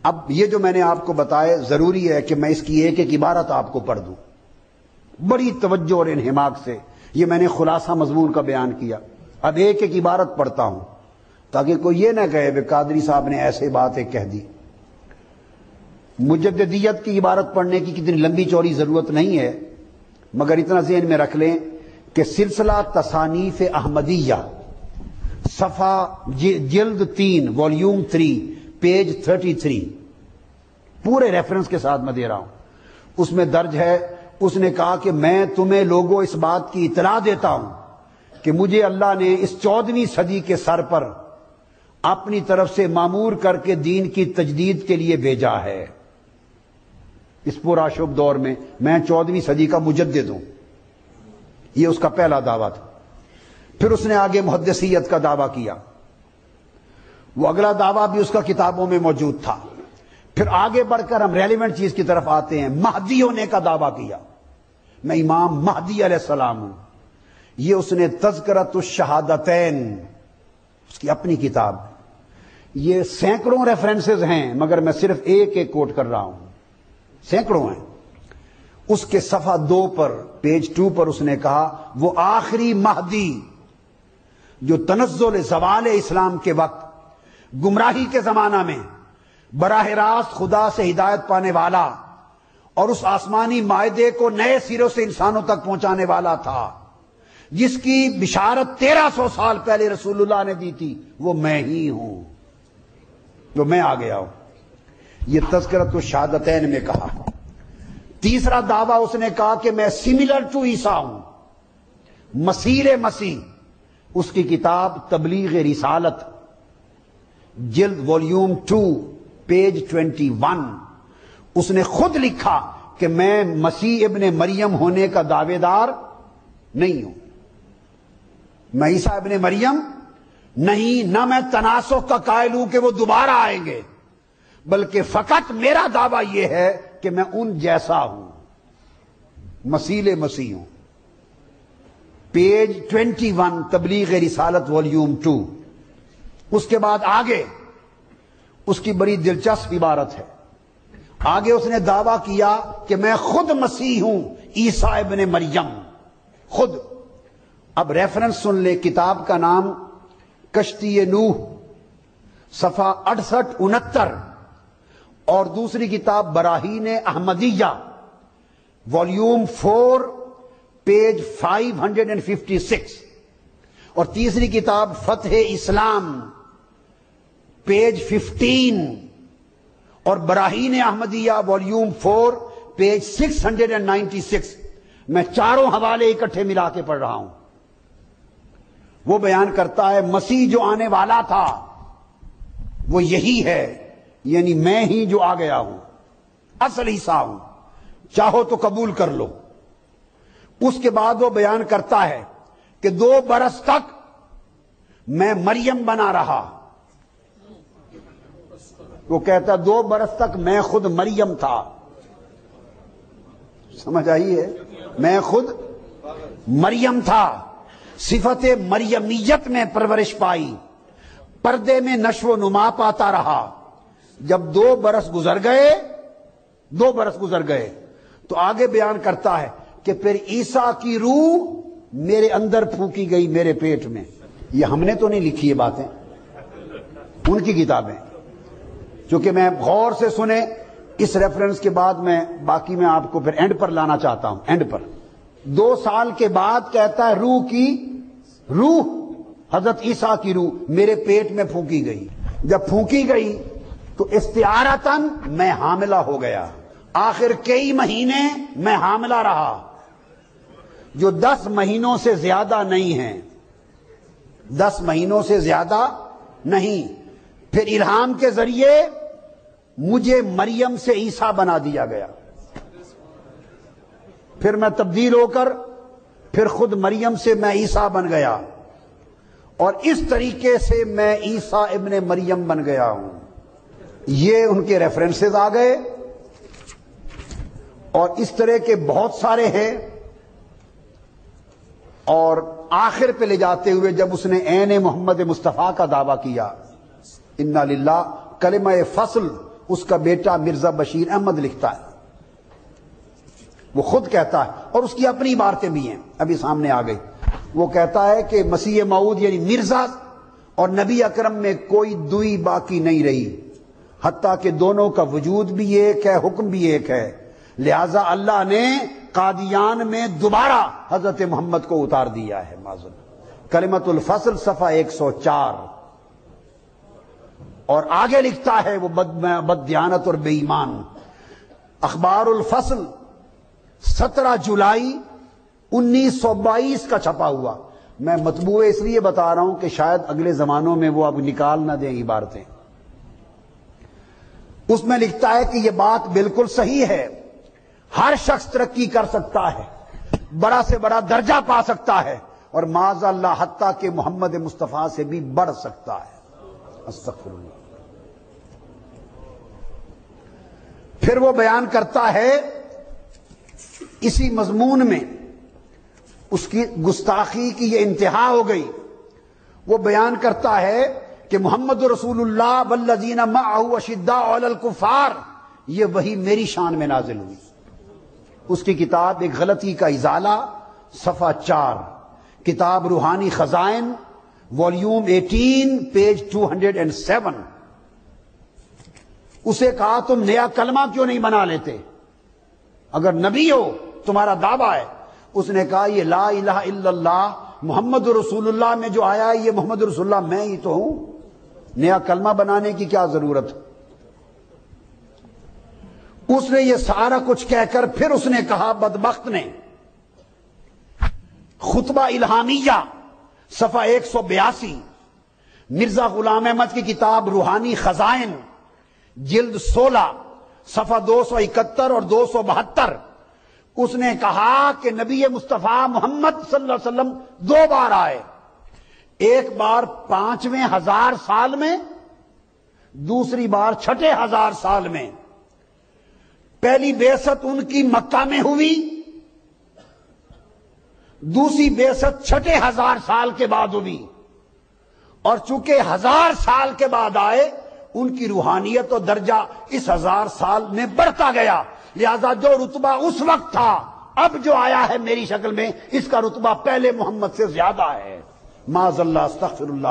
اب یہ جو میں نے آپ کو بتایا ضروری ہے کہ میں اس کی ایک ایک عبارت آپ کو پڑھ دوں بڑی توجہ اور انہماک سے. یہ میں نے خلاصہ مضمون کا بیان کیا. اب ایک ایک عبارت پڑھتا ہوں تاکہ کوئی یہ نہ کہے کہ قادری صاحب نے ایسے باتیں کہہ دی. مجددیت کی عبارت پڑھنے کی کتنی لمبی چوڑی ضرورت نہیں ہے، مگر اتنا ذہن میں رکھ لیں کہ سلسلہ تصانیف احمدیہ صفحہ جلد 3 والیوم 3 پیج 33 پورے ریفرنس کے ساتھ میں دے رہا ہوں. اس میں درج ہے، اس نے کہا کہ میں تمہیں لوگوں اس بات کی اطلاع دیتا ہوں کہ مجھے اللہ نے اس 14ویں صدی کے سر پر اپنی طرف سے مامور کر کے دین کی تجدید کے لیے بھیجا ہے. اس پورا شب دور میں 14ویں صدی کا مجدد ہوں. یہ اس کا پہلا دعویٰ تھا. پھر اس نے آگے محدثیت کا دعویٰ کیا. وہ اگلا دعویٰ بھی اس کا کتابوں میں موجود تھا. پھر آگے بڑھ کر ہم ریلیونٹ چیز کی طرف آتے ہیں. مہدی ہونے کا دعویٰ کیا، میں امام مہدی علیہ السلام ہوں. یہ اس نے تذکرۃ الشہادتین، اس کی اپنی کتاب. یہ سینکڑوں ریفرنسز ہیں مگر میں صرف ایک ایک کوٹ کر رہا ہوں، سینکڑوں ہیں. اس کے صفحہ 2 پر پیج 2 پر اس نے کہا وہ آخری مہدی جو تنزل زوال اسلام کے وقت گمراہی کے زمانہ میں براہ راست خدا سے ہدایت پانے والا اور اس آسمانی معاہدے کو نئے سروں سے انسانوں تک پہنچانے والا تھا، جس کی بشارت 1300 سال پہلے رسول اللہ نے دی تھی، وہ میں ہی ہوں، جو میں آ گیا ہوں. یہ تذکرۃ الشہادتین میں کہا. تیسرا دعویٰ اس نے کہا کہ میں سملر ٹو عیسیٰ ہوں، مسیح مسیح. اس کی کتاب تبلیغ رسالت جلد والیوم 2 پیج 21 اس نے خود لکھا کہ میں مسیح ابن مریم ہونے کا دعوے دار نہیں ہوں. میں عیسیٰ ابن مریم نہیں، نہ میں تناسخ کا قائل ہوں کہ وہ دوبارہ آئیں گے، بلکہ فقط میرا دعویٰ یہ ہے کہ میں ان جیسا ہوں، مسیح مسیح ہوں. پیج 21 تبلیغ رسالت والیوم 2. اس کے بعد آگے اس کی بڑی دلچسپ عبارت ہے. آگے اس نے دعویٰ کیا کہ میں خود مسیح ہوں، عیسیٰ ابن مریم خود. اب ریفرنس سن لے. کتاب کا نام کشتی نوح صفحہ 68-69 اور دوسری کتاب براہین احمدیہ والیوم 4 پیج 556 اور تیسری کتاب فتح اسلام پیج 15 اور براہین احمدیہ والیوم 4 پیج 696. میں چاروں حوالے اکٹھے ملا کے پڑھ رہا ہوں. وہ بیان کرتا ہے مسیح جو آنے والا تھا وہ یہی ہے، یعنی میں ہی جو آ گیا ہوں، اصل عیسیٰ ہوں، چاہو تو قبول کر لو. اس کے بعد وہ بیان کرتا ہے کہ 2 برس تک میں مریم بنا رہا. وہ کہتا 2 برس تک میں خود مریم تھا. سمجھ آئی ہے؟ میں خود مریم تھا، صفت مریمیت میں پرورش پائی، پردے میں نشو و نما پاتا رہا. جب 2 برس گزر گئے تو آگے بیان کرتا ہے کہ پھر عیسیٰ کی روح میرے اندر پھونکی گئی، میرے پیٹ میں. یہ ہم نے تو نہیں لکھی یہ باتیں، ان کی کتابیں. چونکہ میں غور سے سنے اس ریفرنس کے بعد میں باقی میں آپ کو پھر اینڈ پر لانا چاہتا ہوں. اینڈ پر 2 سال کے بعد کہتا ہے روح حضرت عیسیٰ کی روح میرے پیٹ میں پھونکی گئی. جب پھونکی گئی تو استعارتاً میں حاملہ ہو گیا. آخر کئی مہینے میں حاملہ رہا جو 10 مہینوں سے زیادہ نہیں ہیں، 10 مہینوں سے زیادہ نہیں. پھر الہام کے ذریعے مجھے مریم سے عیسیٰ بنا دیا گیا. پھر میں تبدیل ہو کر پھر خود مریم سے میں عیسیٰ بن گیا اور اس طریقے سے میں عیسیٰ ابن مریم بن گیا ہوں. یہ ان کے ریفرنسز آ گئے اور اس طرح کے بہت سارے ہیں. اور آخر پہ لے جاتے ہوئے جب اس نے عین محمد مصطفیٰ کا دعویٰ کیا، انا للہ کلمہ فصل اس کا بیٹا مرزا بشیر احمد لکھتا ہے، وہ خود کہتا ہے، اور اس کی اپنی عبارتیں بھی ہیں ابھی سامنے آ گئی۔ وہ کہتا ہے کہ مسیح موعود یعنی مرزا اور نبی اکرم میں کوئی دوئی باقی نہیں رہی، حتیٰ کہ دونوں کا وجود بھی ایک ہے، حکم بھی ایک ہے، لہذا اللہ نے قادیان میں دوبارہ حضرت محمد کو اتار دیا ہے۔ معذرت کلمۃ الفصل صفحہ 104۔ اور آگے لکھتا ہے وہ بد دیانت اور بے ایمان، اخبار الفصل 17 جولائی 1922 کا چھپا ہوا۔ میں مطبوع اس لیے بتا رہا ہوں کہ شاید اگلے زمانوں میں وہ اب نکال نہ دیں عبارتیں۔ اس میں لکھتا ہے کہ یہ بات بالکل صحیح ہے، ہر شخص ترقی کر سکتا ہے، بڑا سے بڑا درجہ پا سکتا ہے، اور معاذ اللہ حتیٰ کہ محمد مصطفیٰ سے بھی بڑھ سکتا ہے۔ استغفر اللہ۔ پھر وہ بیان کرتا ہے اسی مضمون میں، اس کی گستاخی کی یہ انتہا ہو گئی، وہ بیان کرتا ہے کہ محمد رسول اللہ والذین معہ اشداء علی الکفار، یہ وہی میری شان میں نازل ہوئی۔ اس کی کتاب ایک غلطی کا ازالہ صفحہ 4، کتاب روحانی خزائن والیوم 18 پیج 207۔ اسے کہا تم نیا کلمہ کیوں نہیں بنا لیتے، اگر نبی ہو تمہارا دعویٰ ہے؟ اس نے کہا یہ لا الہ الا اللہ محمد رسول اللہ میں جو آیا ہے یہ محمد رسول اللہ میں ہی تو ہوں، نیا کلمہ بنانے کی کیا ضرورت؟ اس نے یہ سارا کچھ کہہ کر پھر اس نے کہا، بدبخت نے، خطبہ الہامیہ صفحہ 182، مرزا غلام احمد کی کتاب روحانی خزائن جلد 16 صفحہ 271 اور 272، اس نے کہا کہ نبی مصطفیٰ محمد صلی اللہ علیہ وسلم 2 بار آئے، ایک بار 5ویں ہزار سال میں، دوسری بار 6 ہزار سال میں۔ پہلی بعثت ان کی مکہ میں ہوئی، دوسری بعثت 6 ہزار سال کے بعد ہوئی، اور چونکہ 1000 سال کے بعد آئے ان کی روحانیت و درجہ اس 1000 سال میں بڑھتا گیا، لہذا جو رتبہ اس وقت تھا اب جو آیا ہے میری شکل میں، اس کا رتبہ پہلے محمد سے زیادہ ہے۔ معاذ اللہ، استغفر اللہ۔